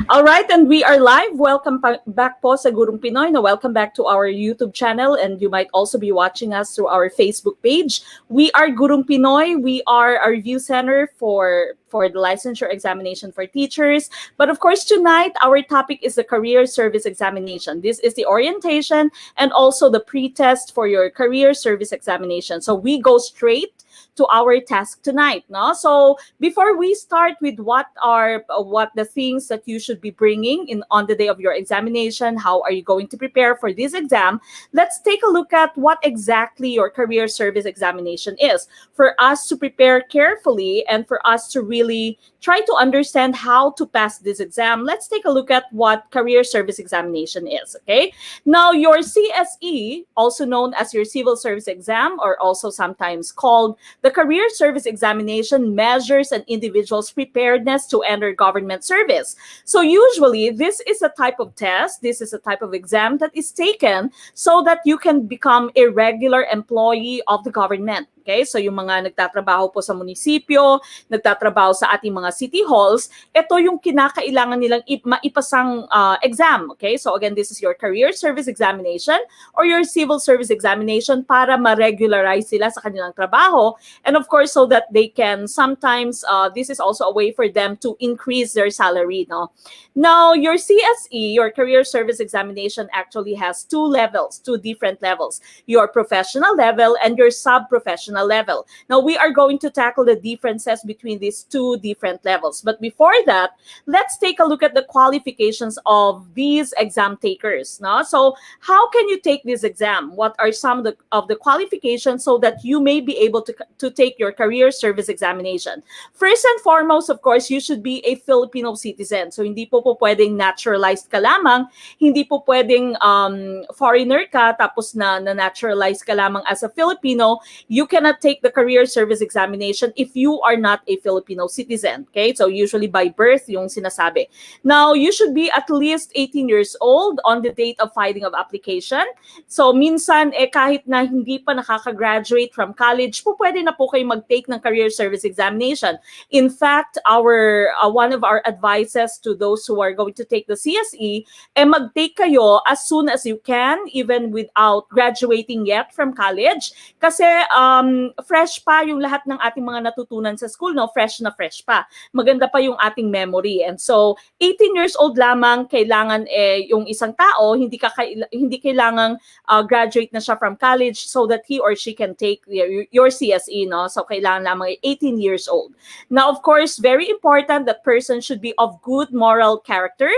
All right, and we are live. Welcome back po sa Gurong Pinoy. No, welcome back to our YouTube channel, and you might also be watching us through our Facebook page. We are Gurong Pinoy. We are a review center for the licensure examination for teachers. But of course, tonight our topic is the career service examination. This is the orientation and also the pre-test for your career service examination. So we go straight to our task tonight, no? So before we start with what the things that you should be bringing in on the day of your examination, how are you going to prepare for this exam, let's take a look at what exactly your career service examination is, for us to prepare carefully and for us to really try to understand how to pass this exam. Let's take a look at what career service examination is. Okay, now your CSE, also known as your civil service exam, or also sometimes called the career service examination, measures an individual's preparedness to enter government service. So usually this is a type of test, this is a type of exam that is taken so that you can become a regular employee of the government. Okay, so yung mga nagtatrabaho po sa munisipyo, nagtatrabaho sa ating mga city halls, ito yung kinakailangan nilang maipasang exam. Okay, so again, this is your career service examination or your civil service examination para ma-regularize sila sa kanilang trabaho. And of course, so that they can sometimes, this is also a way for them to increase their salary. No? Now, your CSE, your career service examination, actually has two levels, two different levels. Your professional level and your sub-professional level. Now, we are going to tackle the differences between these two different levels. But before that, let's take a look at the qualifications of these exam takers. No? So, how can you take this exam? What are some of the qualifications so that you may be able to take your career service examination? First and foremost, of course, you should be a Filipino citizen. So, hindi po pwedeng naturalized ka lamang, hindi po pwedeng foreigner ka tapos na naturalize ka lamang as a Filipino. You cannot take the career service examination if you are not a Filipino citizen. Okay, so usually by birth yung sinasabi. Now, you should be at least 18 years old on the date of filing of application. So minsan kahit na hindi pa nakaka-graduate from college, pwede na po kayo mag-take ng career service examination. In fact, one of our advices to those who are going to take the CSE, mag-take kayo as soon as you can, even without graduating yet from college. Kasi fresh pa yung lahat ng ating mga natutunan sa school, no? Fresh na fresh pa. Maganda pa yung ating memory. And so, 18 years old lamang, kailangan yung isang tao, hindi kailangang graduate na siya from college so that he or she can take your CSE, no? So, kailangan lamang 18 years old. Now, of course, very important, that person should be of good moral character.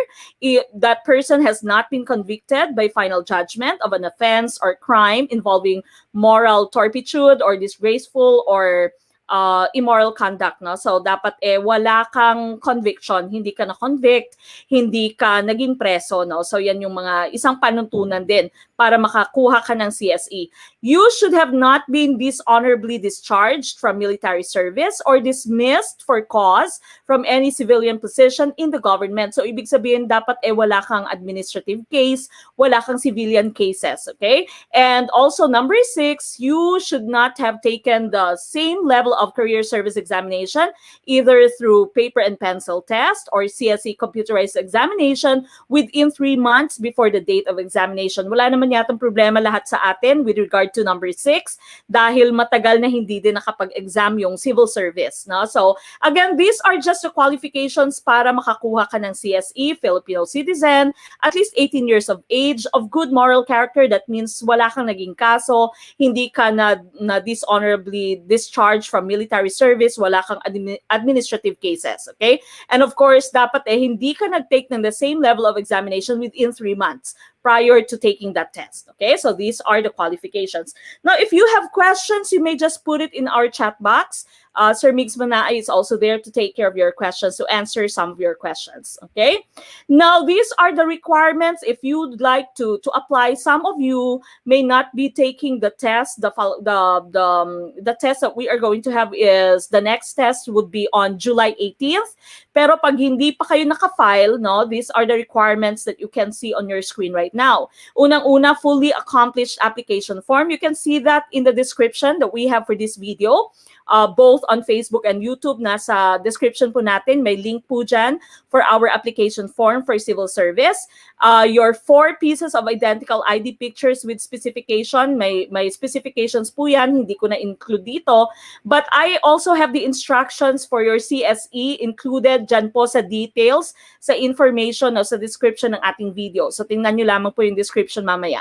That person has not been convicted by final judgment of an offense or crime involving moral turpitude or disgraceful or immoral conduct, no? So dapat wala kang conviction, hindi ka na-convict, hindi ka naging preso, no? So yan yung mga isang panuntunan din para makakuha ka ng CSE. You should have not been dishonorably discharged from military service or dismissed for cause from any civilian position in the government. So ibig sabihin dapat wala kang administrative case, wala kang civilian cases, okay? And also number 6, you should not have taken the same level of career service examination either through paper and pencil test or CSE computerized examination within 3 months before the date of examination. Wala naman yatang problema lahat sa atin with regard to number 6 dahil matagal na hindi din nakapag-exam yung civil service, no? So again, these are just the qualifications para makakuha ka ng CSE, Filipino citizen, at least 18 years of age, of good moral character. That means wala kang naging kaso, hindi ka na dishonorably discharged from military service, wala kang administrative cases, okay? And of course, dapat hindi ka nag-take ng the same level of examination within 3 months prior to taking that test, okay? So these are the qualifications. Now, if you have questions, you may just put it in our chat box. Sir Migs Manaay is also there to take care of your questions, to answer some of your questions, okay? Now, these are the requirements. If you'd like to apply, some of you may not be taking the test. The test that we are going to have is, the next test would be on July 18th. Pero pag hindi pa kayo naka-file, no, these are the requirements that you can see on your screen right now. Unang-una, fully accomplished application form. You can see that in the description that we have for this video. Both on Facebook and YouTube. Nasa description po natin, may link po dyan for our application form for civil service. Your 4 pieces of identical ID pictures with specification, may specifications po yan, hindi ko na-include dito. But I also have the instructions for your CSE included dyan po sa details, sa information o sa description ng ating video. So tingnan nyo lamang po yung description mamaya.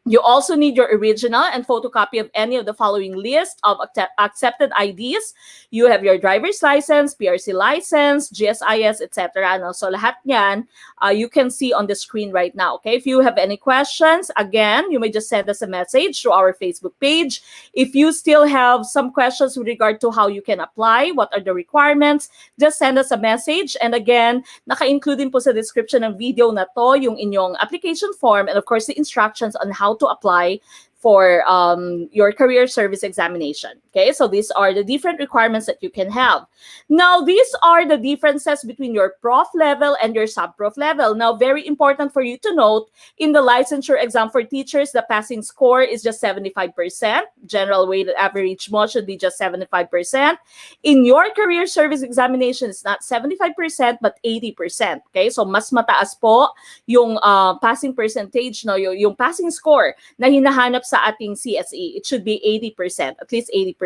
You also need your original and photocopy of any of the following list of accepted IDs. You have your driver's license, PRC license, GSIS, etc. No? So lahat yan, you can see on the screen right now. Okay? If you have any questions, again, you may just send us a message to our Facebook page. If you still have some questions with regard to how you can apply, what are the requirements, just send us a message. And again, naka-include din po sa description ng video na to yung inyong application form and of course the instructions on how to apply for your career service examination. Okay, so these are the different requirements that you can have. Now, these are the differences between your prof level and your sub-prof level. Now, very important for you to note, in the licensure exam for teachers, the passing score is just 75%. General weighted average mo should be just 75%. In your career service examination, it's not 75%, but 80%. Okay, so mas mataas po yung passing percentage, no, yung passing score na hinahanap sa ating CSE. It should be 80%, at least 80%.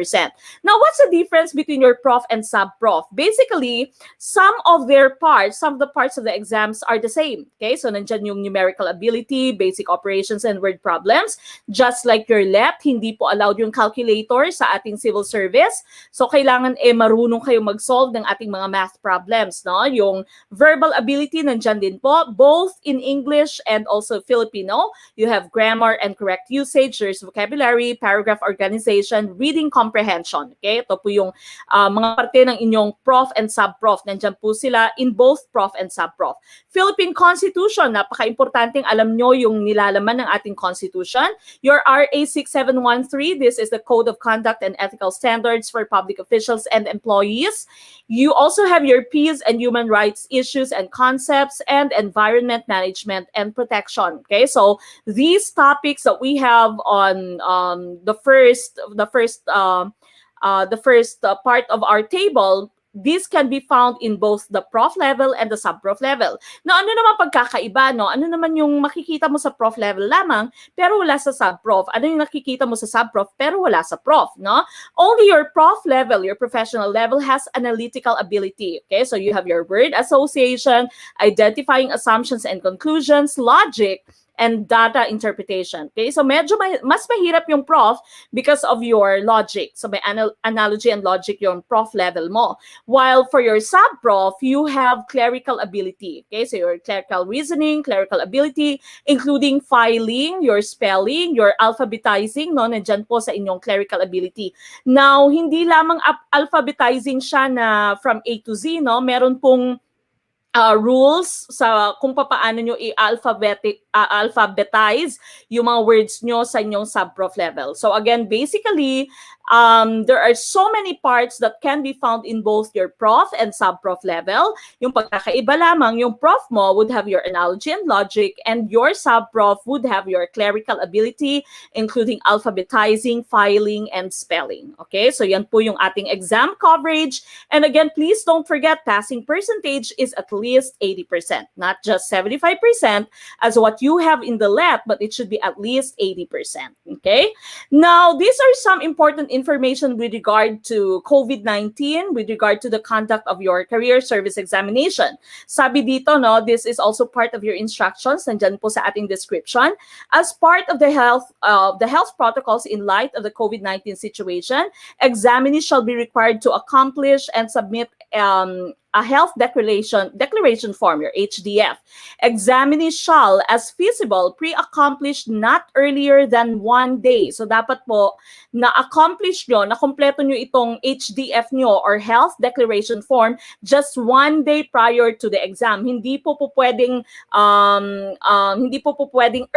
Now, what's the difference between your prof and sub-prof? Basically, some of the parts of the exams are the same. Okay, so nandyan yung numerical ability, basic operations, and word problems. Just like your LEP, hindi po allowed yung calculator sa ating civil service. So, kailangan marunong kayo mag-solve ng ating mga math problems. No? Yung verbal ability, nandyan din po, both in English and also Filipino. You have grammar and correct usage. There's vocabulary, paragraph organization, reading comprehension. Okay? Ito po yung mga parte ng inyong prof and sub-prof. Nandyan po sila in both prof and sub-prof. Philippine Constitution, napaka-importanting alam nyo yung nilalaman ng ating Constitution. Your RA 6713, this is the Code of Conduct and Ethical Standards for Public Officials and Employees. You also have your peace and human rights issues and concepts and environment management and protection. Okay? So these topics that we have on the first part of our table, this can be found in both the prof level and the sub-prof level. Now, ano naman pagkakaiba, no? Ano naman yung makikita mo sa prof level lamang, pero wala sa sub-prof? Ano yung nakikita mo sa sub-prof, pero wala sa prof, no? Only your prof level, your professional level, has analytical ability. Okay, so you have your word association, identifying assumptions and conclusions, logic, and data interpretation. Okay, so medyo mas mahirap yung prof because of your logic. So may analogy and logic yung prof level mo. While for your sub-prof, you have clerical ability. Okay, so your clerical reasoning, clerical ability, including filing, your spelling, your alphabetizing, no, nandyan po sa inyong clerical ability. Now, hindi lamang alphabetizing siya na from A to Z, no, meron pong rules sa kung paano nyo i-alphabetize yung mga words nyo sa inyong sub-prof level. So again, basically, there are so many parts that can be found in both your prof and sub-prof level. Yung pagkakaiba lamang, yung prof mo would have your analogy and logic, and your sub-prof would have your clerical ability, including alphabetizing, filing, and spelling. Okay, so yan po yung ating exam coverage. And again, please don't forget, passing percentage is at least 80%, not just 75% as what you have in the LEP, but it should be at least 80%. Okay, now these are some important information with regard to COVID-19, with regard to the conduct of your career service examination. Sabi dito, no, this is also part of your instructions, nandyan po sa ating description. As part of the health protocols in light of the COVID-19 situation, examinees shall be required to accomplish and submit a health declaration form, your HDF. Examinees shall, as feasible, pre-accomplish not earlier than 1 day. So dapat po na-accomplish nyo, na-kompleto nyo itong HDF nyo or health declaration form just 1 day prior to the exam. Hindi po pwedeng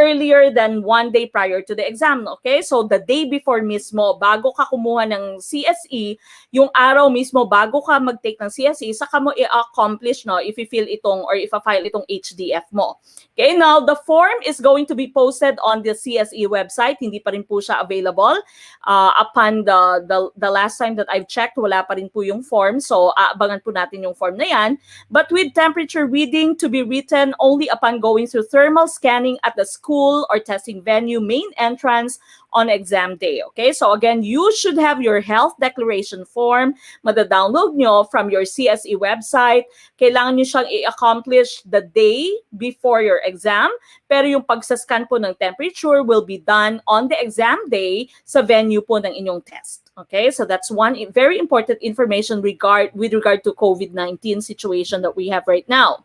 earlier than 1 day prior to the exam. Okay? So the day before mismo, bago ka kumuha ng CSE, yung araw mismo bago ka mag-take ng CSE, saka mo i-accomplish, no, if i-fill itong or if i-file itong HDF mo. Okay, now the form is going to be posted on the CSE website. Hindi pa rin po siya available. Upon the last time that I've checked, wala pa rin po yung form. So, aabangan po natin yung form na yan. But with temperature reading to be written only upon going through thermal scanning at the school or testing venue main entrance on exam day. Okay, so again, you should have your health declaration form. Mada-download nyo from your CSE website. Kailangan nyo siyang i-accomplish the day before your exam. Pero yung pagsascan po ng temperature will be done on the exam day sa venue po ng inyong test. Okay, so that's one very important information with regard to COVID-19 situation that we have right now.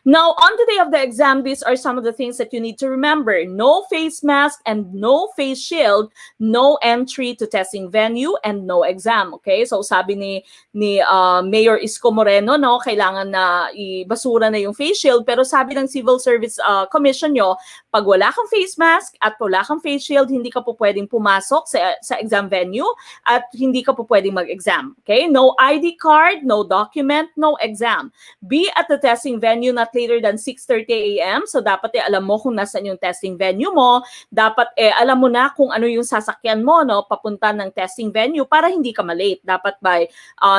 Now, on the day of the exam, these are some of the things that you need to remember. No face mask and no face shield, no entry to testing venue, and no exam. Okay? So, sabi ni Mayor Isko Moreno, no, kailangan na ibasura na yung face shield. Pero sabi ng Civil Service Commission nyo, pag wala kang face mask at wala kang face shield, hindi ka po pwedeng pumasok sa exam venue at hindi ka po pwedeng mag-exam. Okay? No ID card, no document, no exam. Be at the testing venue not later than 6:30 a.m. So, dapat alam mo kung nasaan yung testing venue mo. Dapat alam mo na kung ano yung sasakyan mo, no, papunta ng testing venue para hindi ka malate. Dapat by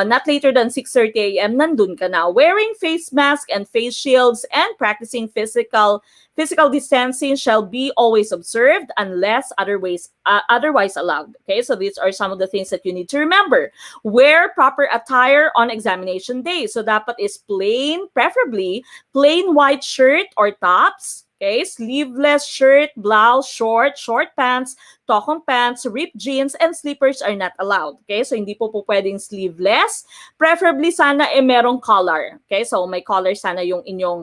not later than 6:30 a.m. nandun ka na. Wearing face mask and face shields and practicing physical distancing shall be always observed unless otherwise allowed. Okay, so these are some of the things that you need to remember. Wear proper attire on examination day. So dapat is preferably plain white shirt or tops. Okay, sleeveless shirt, blouse, short pants, tokong pants, ripped jeans, and slippers are not allowed. Okay, so hindi po pwedeng sleeveless. Preferably sana merong collar. Okay, so may collar sana yung inyong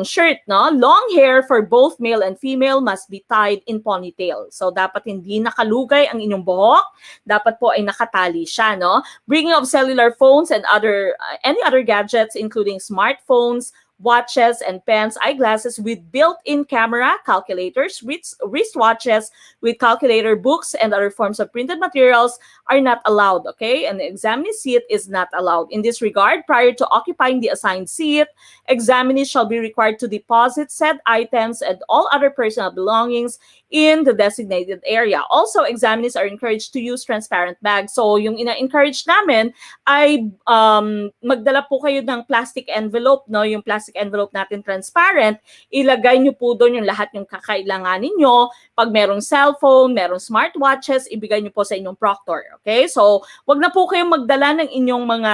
shirt, no? Long hair for both male and female must be tied in ponytail. So dapat hindi nakalugay ang inyong buhok. Dapat po ay nakatali siya, no? Bringing of cellular phones and any other gadgets including smartphones, watches and pens, eyeglasses with built-in camera, calculators, wristwatches with calculator, books, and other forms of printed materials are not allowed, okay? And the examinee seat is not allowed. In this regard, prior to occupying the assigned seat, examinees shall be required to deposit said items and all other personal belongings in the designated area. Also, examinees are encouraged to use transparent bags. So, yung ina-encourage namin ay magdala po kayo ng plastic envelope, no? Yung plastic envelope natin transparent, ilagay nyo po doon yung lahat yung kakailanganin nyo. Pag merong cellphone, merong smartwatches, ibigay nyo po sa inyong proctor. Okay? So, wag na po kayong magdala ng inyong mga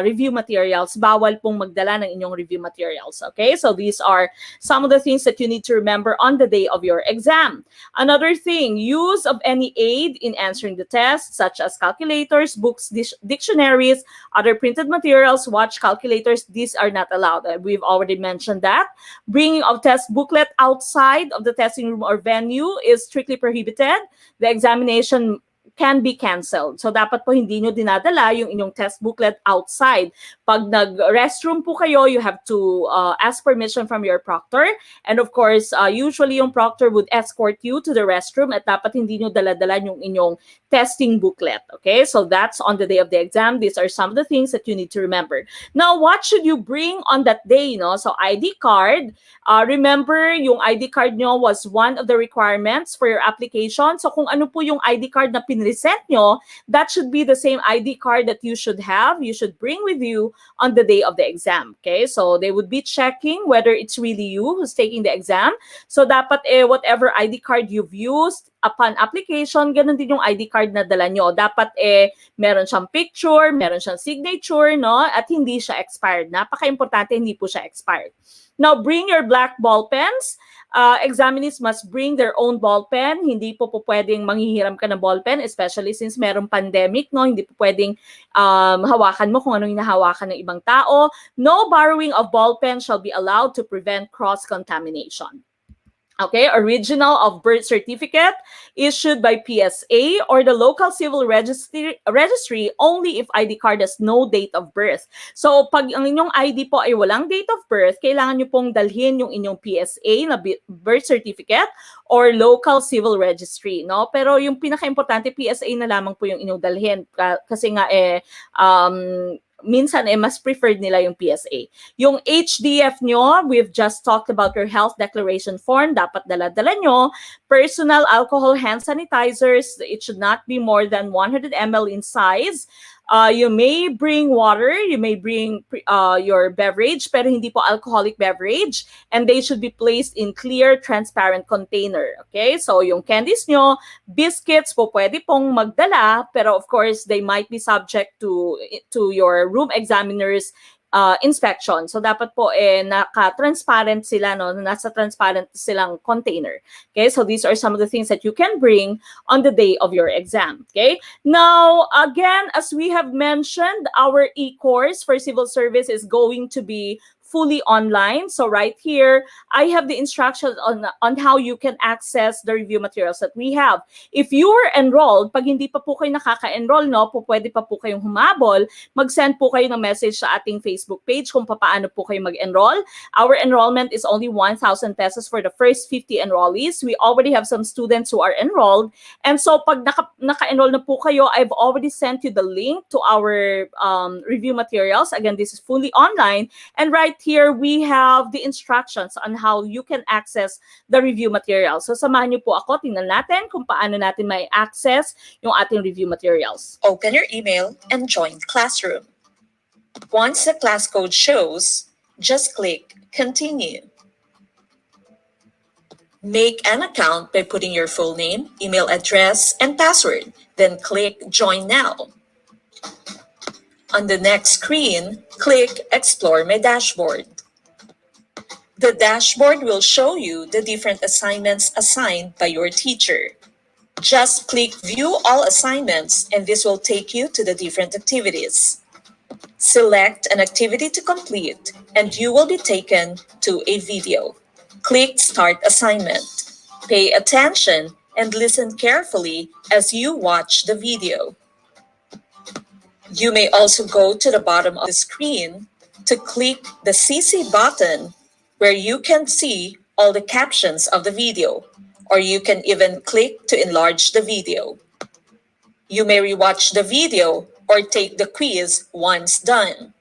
review materials. Bawal pong magdala ng inyong review materials. Okay? So, these are some of the things that you need to remember on the day of your exam. Another thing, use of any aid in answering the test, such as calculators, books, dictionaries, other printed materials, watch, calculators, these are not allowed. We've already mentioned that. Bringing of test booklet outside of the testing room or venue is strictly prohibited. The examination can be canceled. So, dapat po hindi nyo dinadala yung inyong test booklet outside. Pag nag-restroom po kayo, you have to ask permission from your proctor. And of course, usually yung proctor would escort you to the restroom at dapat hindi nyo dala-dala yung inyong testing booklet. Okay? So, that's on the day of the exam. These are some of the things that you need to remember. Now, what should you bring on that day? No? So, ID card. Remember, yung ID card nyo was one of the requirements for your application. So, kung ano po yung ID card na reset nyo, that should be the same ID card that you should have. You should bring with you on the day of the exam. Okay? So, they would be checking whether it's really you who's taking the exam. So, dapat whatever ID card you've used upon application, ganun din yung ID card na dala nyo. Dapat meron siyang picture, meron siyang signature, no? At hindi siya expired. Napaka-importante, hindi po siya expired. Now, bring your black ball pens. Examinees must bring their own ball pen. Hindi po pwedeng manghihiram ka ng ball pen, especially since merong pandemic, no? Hindi po pwedeng hawakan mo kung anong hinahawakan ng ibang tao. No borrowing of ball pen shall be allowed to prevent cross-contamination. Okay, original of birth certificate issued by PSA or the local civil registry only if ID card has no date of birth. So, pag ang inyong ID po ay walang date of birth, kailangan nyo pong dalhin yung inyong PSA na birth certificate or local civil registry, no? Pero yung pinaka-importante, PSA na lamang po yung inyong dalhin kasi nga minsan mas preferred nila yung PSA. Yung HDF nyo, we've just talked about your health declaration form. Dapat dala-dala nyo. Personal alcohol hand sanitizers, it should not be more than 100 ml in size. You may bring water, you may bring your beverage, pero hindi po alcoholic beverage, and they should be placed in clear, transparent container. Okay? So yung candies nyo, biscuits po pwede pong magdala, pero of course, they might be subject to your room examiner's inspection. So dapat po naka-transparent sila, no? Nasa transparent silang container. Okay? So these are some of the things that you can bring on the day of your exam. Okay? Now, again, as we have mentioned, our e-course for civil service is going to be fully online. So right here, I have the instructions on how you can access the review materials that we have. If you were enrolled, pag hindi pa po kayo nakaka-enroll, no, pwede pa po kayong humabol, mag-send po kayo ng message sa ating Facebook page kung paano po kayo mag-enroll. Our enrollment is only 1,000 pesos for the first 50 enrollees. We already have some students who are enrolled. And so pag naka-enroll na po kayo, I've already sent you the link to our review materials. Again, this is fully online. And right here, we have the instructions on how you can access the review materials. So samahan niyo po ako, tingnan natin kung paano natin may access yung ating review materials. Open your email and join Classroom. Once the class code shows, just click Continue. Make an account by putting your full name, email address, and password. Then click Join Now. On the next screen, click Explore My Dashboard. The dashboard will show you the different assignments assigned by your teacher. Just click View All Assignments and this will take you to the different activities. Select an activity to complete and you will be taken to a video. Click Start Assignment. Pay attention and listen carefully as you watch the video. You may also go to the bottom of the screen to click the CC button where you can see all the captions of the video, or you can even click to enlarge the video. You may rewatch the video or take the quiz once done.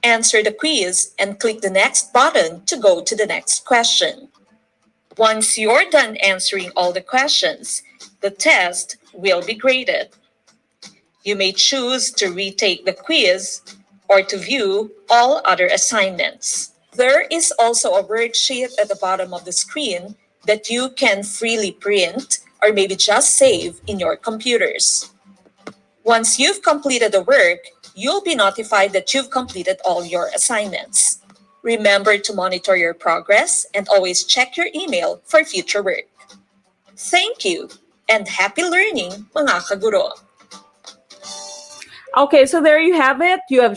Answer the quiz and click the next button to go to the next question. Once you're done answering all the questions, the test will be graded. You may choose to retake the quiz or to view all other assignments. There is also a worksheet at the bottom of the screen that you can freely print or maybe just save in your computers. Once you've completed the work, you'll be notified that you've completed all your assignments. Remember to monitor your progress and always check your email for future work. Thank you and happy learning, mga kaguro! Okay, so there you have it. You have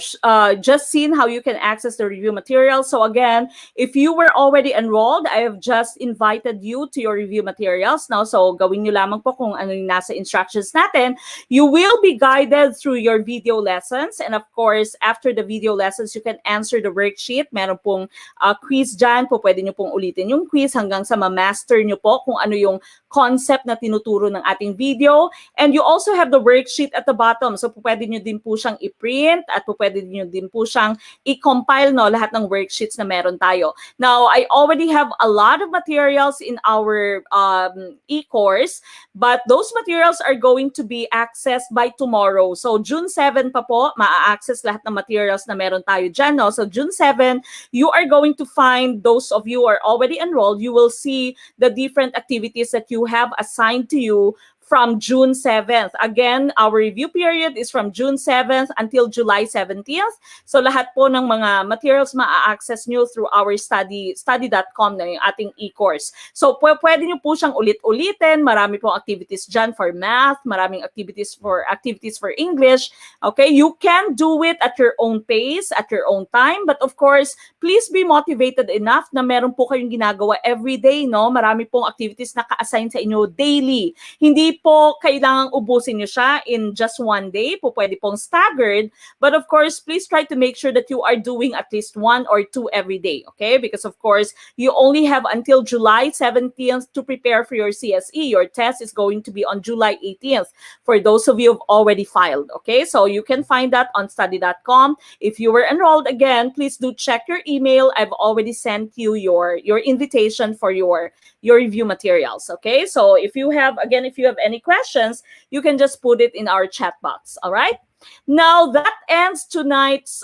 just seen how you can access the review materials. So again, if you were already enrolled, I have just invited you to your review materials now. So gawin nyo lamang po kung ano yung nasa instructions natin. You will be guided through your video lessons. And of course, after the video lessons, you can answer the worksheet. Meron pong quiz dyan po. Pwede nyo pong ulitin yung quiz hanggang sa ma-master nyo po kung ano yung concept na tinuturo ng ating video. And you also have the worksheet at the bottom. So pwede nyo din po siyang i-print at pwede nyo din po siyang i-compile, no, lahat ng worksheets na meron tayo. Now, I already have a lot of materials in our e-course, but those materials are going to be accessed by tomorrow. So, June 7 pa po, maa-access lahat ng materials na meron tayo dyan. No? So, June 7, you are going to find, those of you who are already enrolled, you will see the different activities that you have assigned to you from June 7th. Again, our review period is from June 7th until July 17th. So lahat po ng mga materials ma-access nyo through our study.com na yung ating e-course. So pwede nyo po siyang ulit-ulitin. Marami pong activities dyan for math, maraming activities for English. Okay, you can do it at your own pace, at your own time. But of course, please be motivated enough na meron po kayong ginagawa every day, no? Marami pong activities na ka-assign sa inyo daily. Hindi Hindi po kailangang ubusin nyo siya in just one day. Po pwede pong staggered. But of course, please try to make sure that you are doing at least 1 or 2 every day. Okay? Because of course, you only have until July 17th to prepare for your CSE. Your test is going to be on July 18th for those of you who've already filed. Okay? So you can find that on study.com. If you were enrolled again, please do check your email. I've already sent you your invitation for your review materials. Okay, so if you have any questions, you can just put it in our chat box. All right. Now that ends tonight's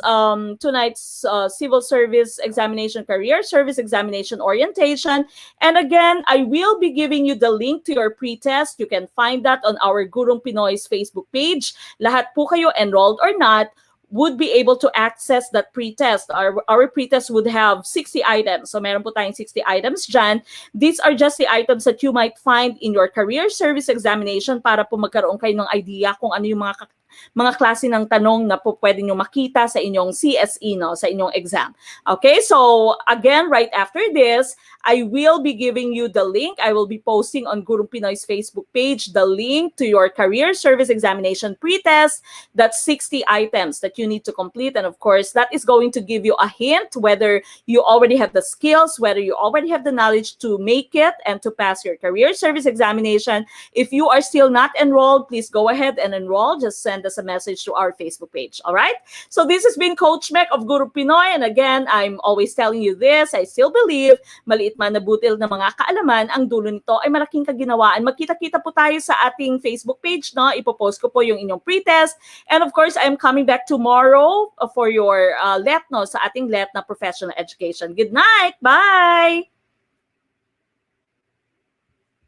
civil service examination, career service examination orientation. And again, I will be giving you the link to your pretest. You can find that on our Gurong Pinoy's Facebook page. Lahat po kayo, enrolled or not, would be able to access that pretest. Our pretest would have 60 items. So meron po tayong 60 items dyan. These are just the items that you might find in your career service examination para po magkaroon kayo ng idea kung ano yung mga klase ng tanong na po pwede nyo makita sa inyong CSE, no, sa inyong exam. Okay, so again, right after this, I will be giving you the link. I will be posting on Gurong Pinoy's Facebook page the link to your career service examination pretest. That's 60 items that you need to complete. And of course, that is going to give you a hint whether you already have the skills, whether you already have the knowledge to make it and to pass your career service examination. If you are still not enrolled, please go ahead and enroll. Just send us a message to our Facebook page. All right? So this has been Coach Mek of Gurong Pinoy. And again, I'm always telling you this. I still believe, maliit man na butil na mga kaalaman, ang dulo nito ay malaking kaginawaan. Magkita-kita po tayo sa ating Facebook page, no? Ipopost ko po yung inyong pretest. And of course, I'm coming back tomorrow for your LET, no? Sa ating LET na professional education. Good night! Bye!